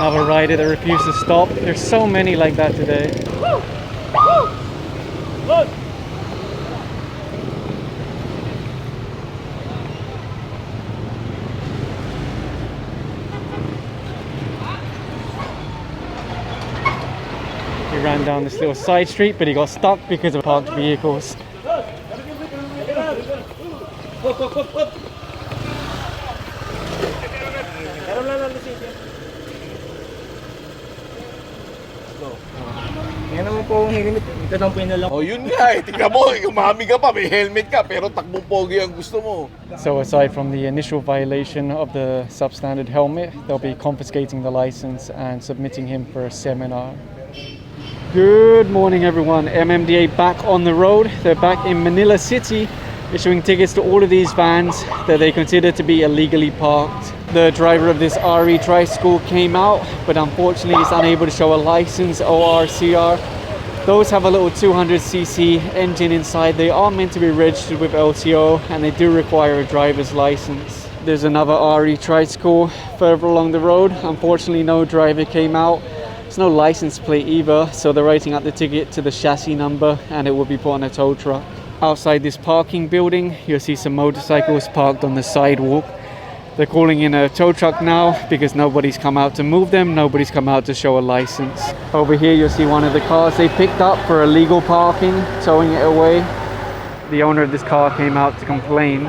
Another rider that refused to stop. There's so many like that today. He ran down this little side street, but he got stuck because of parked vehicles. Oh, yun nga eh. Tingnan mo, umami ka pa, may helmet ka, pero takbong pogi ang gusto mo. So aside from the initial violation of the substandard helmet, they'll be confiscating the license and submitting him for a seminar. Good morning everyone, MMDA back on the road. They're back in Manila City, issuing tickets to all of these vans that they consider to be illegally parked. The driver of this RE tricycle came out, but unfortunately he's unable to show a license, ORCR. Those have a little 200cc engine inside. They are meant to be registered with LTO and they do require a driver's license. There's another RE tricycle further along the road. Unfortunately no driver came out. There's no license plate either, so they're writing out the ticket to the chassis number and it will be put on a tow truck. Outside this parking building, you'll see some motorcycles parked on the sidewalk. They're calling in a tow truck now because nobody's come out to move them, nobody's come out to show a license. Over here you'll see one of the cars they picked up for illegal parking, towing it away. The owner of this car came out to complain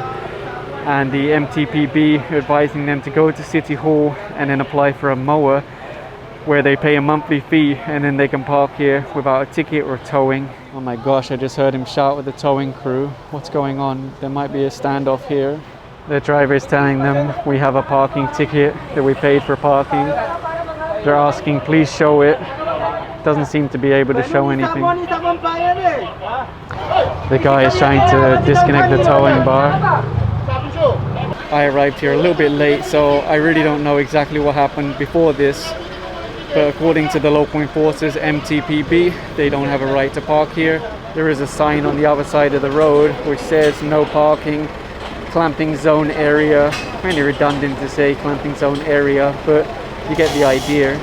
and the MTPB advising them to go to City Hall and then apply for a MOA where they pay a monthly fee and then they can park here without a ticket or towing. Oh my gosh, I just heard him shout at the towing crew. What's going on? There might be a standoff here. The driver is telling them we have a parking ticket that we paid for parking. They're asking please show it. Doesn't seem to be able to show anything. The guy is trying to disconnect the towing bar. I arrived here a little bit late, so I really don't know exactly what happened before this. But according to the local enforcers, MTPB, they don't have a right to park here. There is a sign on the other side of the road which says no parking, clamping zone area. Kind of redundant to say clamping zone area, but you get the idea.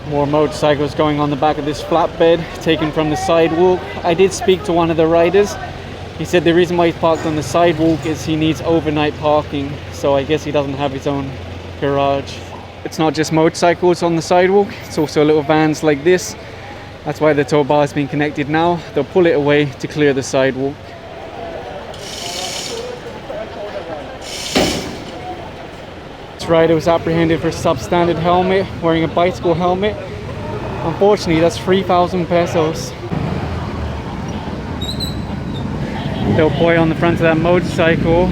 More motorcycles going on the back of this flatbed, taken from the sidewalk. I did speak to one of the riders. He said the reason why he's parked on the sidewalk is he needs overnight parking, so I guess he doesn't have his own garage. It's not just motorcycles on the sidewalk, it's also little vans like this. That's why the tow bar has been connected now. They'll pull it away to clear the sidewalk. This rider was apprehended for substandard helmet, wearing a bicycle helmet. Unfortunately, that's 3,000 pesos. Little boy on the front of that motorcycle,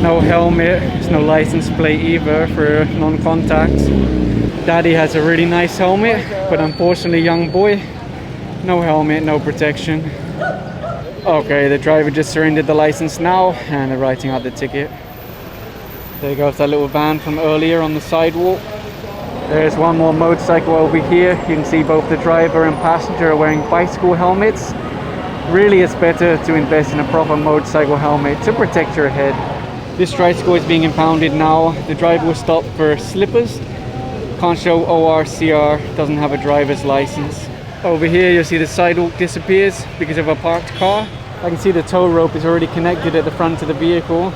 no helmet, there's no license plate either for non-contact. Daddy has a really nice helmet, but unfortunately young boy, no helmet, no protection. Okay, the driver just surrendered the license now and they're writing out the ticket. There goes that little van from earlier on the sidewalk. There's one more motorcycle over here. You can see both the driver and passenger are wearing bicycle helmets. Really, it's better to invest in a proper motorcycle helmet to protect your head. This tricycle is being impounded now. The driver was stopped for slippers. Can't show ORCR, doesn't have a driver's license. Over here you'll see the sidewalk disappears because of a parked car. I can see the tow rope is already connected at the front of the vehicle.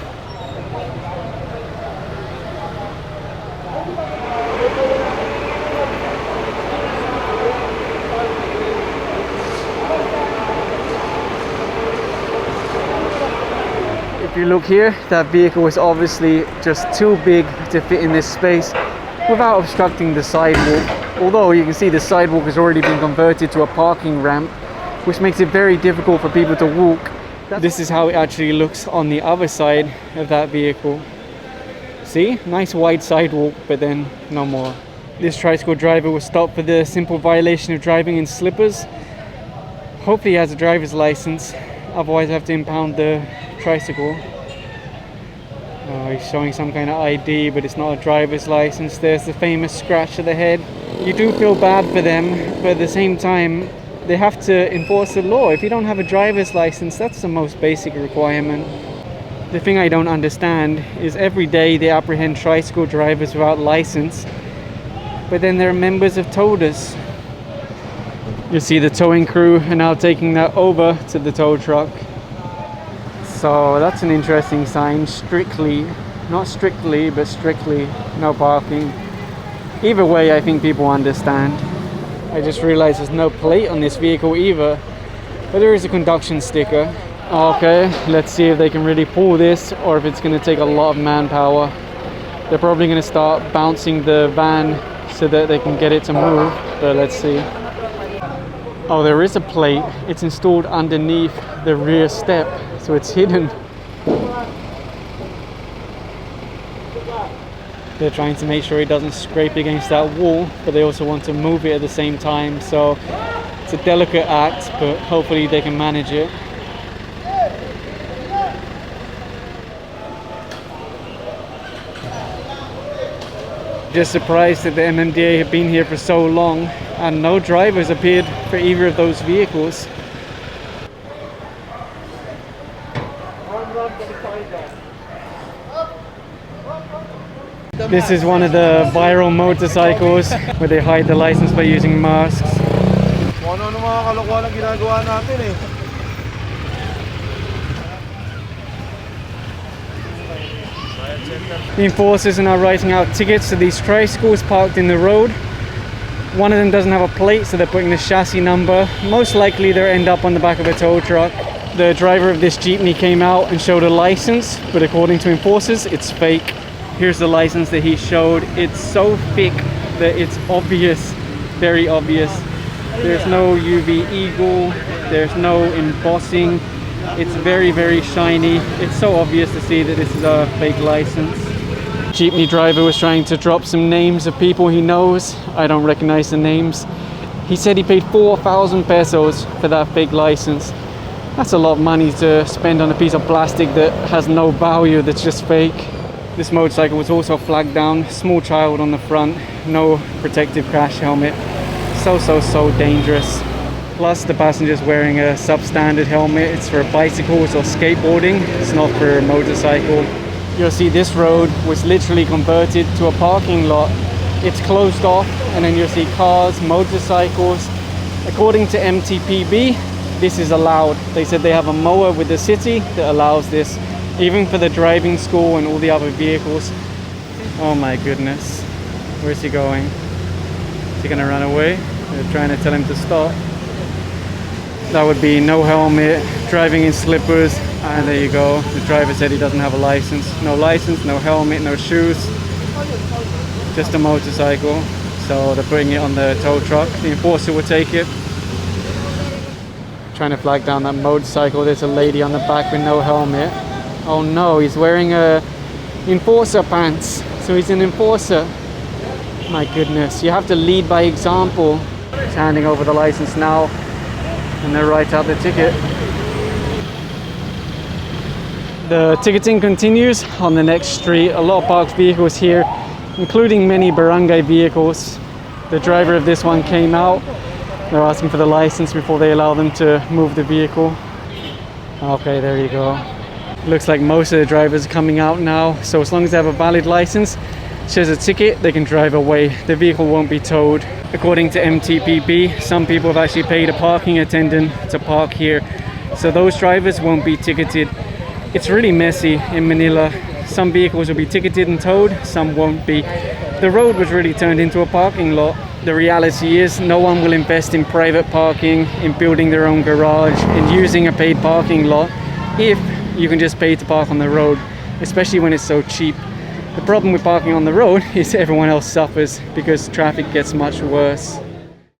If you look here, that vehicle is obviously just too big to fit in this space without obstructing the sidewalk. Although you can see the sidewalk has already been converted to a parking ramp, which makes it very difficult for people to walk. This is how it actually looks on the other side of that vehicle. See, nice wide sidewalk, but then no more. This tricycle driver was stopped for the simple violation of driving in slippers. Hopefully he has a driver's license, otherwise I have to impound the tricycle. He's showing some kind of ID, but it's not a driver's license. There's the famous scratch to the head. You do feel bad for them, but at the same time they have to enforce the law. If you don't have a driver's license, that's the most basic requirement. The thing I don't understand is every day they apprehend tricycle drivers without license, but then there are members of towers. You see the towing crew are now taking that over to the tow truck. So that's an interesting sign. Strictly, not strictly, but strictly no parking. Either way, I think people understand. I just realized there's no plate on this vehicle either, but there is a conduction sticker. Okay, let's see if they can really pull this or if it's going to take a lot of manpower. They're probably going to start bouncing the van so that they can get it to move, but let's see. Oh, there is a plate. It's installed underneath the rear step, so it's hidden. They're trying to make sure it doesn't scrape against that wall, but they also want to move it at the same time, so it's a delicate act, but hopefully they can manage it. Just surprised that the MMDA have been here for so long and no drivers appeared for either of those vehicles. This is one of the viral motorcycles where they hide the license by using masks. Ano mga kalokohan ang ginagawa natin eh. The enforcers are now writing out tickets to these tricycles parked in the road. One of them doesn't have a plate, so they're putting the chassis number. Most likely they'll end up on the back of a tow truck. The driver of this jeepney came out and showed a license, but according to enforcers, it's fake. Here's the license that he showed. It's so thick that it's obvious, very obvious. There's no UV eagle, there's no embossing. It's very, very shiny. It's so obvious to see that this is a fake license. Jeepney driver was trying to drop some names of people he knows. I don't recognize the names. He said he paid 4,000 pesos for that fake license. That's a lot of money to spend on a piece of plastic that has no value, that's just fake. This motorcycle was also flagged down. Small child on the front, no protective crash helmet. So dangerous. Plus the passenger's wearing a substandard helmet. It's for bicycles or skateboarding. It's not for a motorcycle. You'll see this road was literally converted to a parking lot. It's closed off and then you'll see cars, motorcycles. According to MTPB, this is allowed. They said they have a MOA with the city that allows this, even for the driving school and all the other vehicles. Oh my goodness. Where's he going? Is he gonna run away? They're trying to tell him to stop. That would be no helmet, driving in slippers, and there you go. The driver said he doesn't have a license. No license, no helmet, no shoes, just a motorcycle. So they're putting it on the tow truck. The enforcer will take it. Trying to flag down that motorcycle. There's a lady on the back with no helmet. Oh no, he's wearing a enforcer pants. So he's an enforcer. My goodness, you have to lead by example. He's handing over the license now. And they write out the ticket. The ticketing continues on the next street. A lot of parked vehicles here, including many barangay vehicles. The driver of this one came out. They're asking for the license before they allow them to move the vehicle. Okay, there you go. Looks like most of the drivers are coming out now. So as long as they have a valid license, shows a ticket, they can drive away. The vehicle won't be towed. According to MTPB, some people have actually paid a parking attendant to park here, so those drivers won't be ticketed. It's really messy in Manila. Some vehicles will be ticketed and towed, some won't be. The road was really turned into a parking lot. The reality is no one will invest in private parking, in building their own garage, in using a paid parking lot if you can just pay to park on the road, especially when it's so cheap. The problem with parking on the road is everyone else suffers because traffic gets much worse.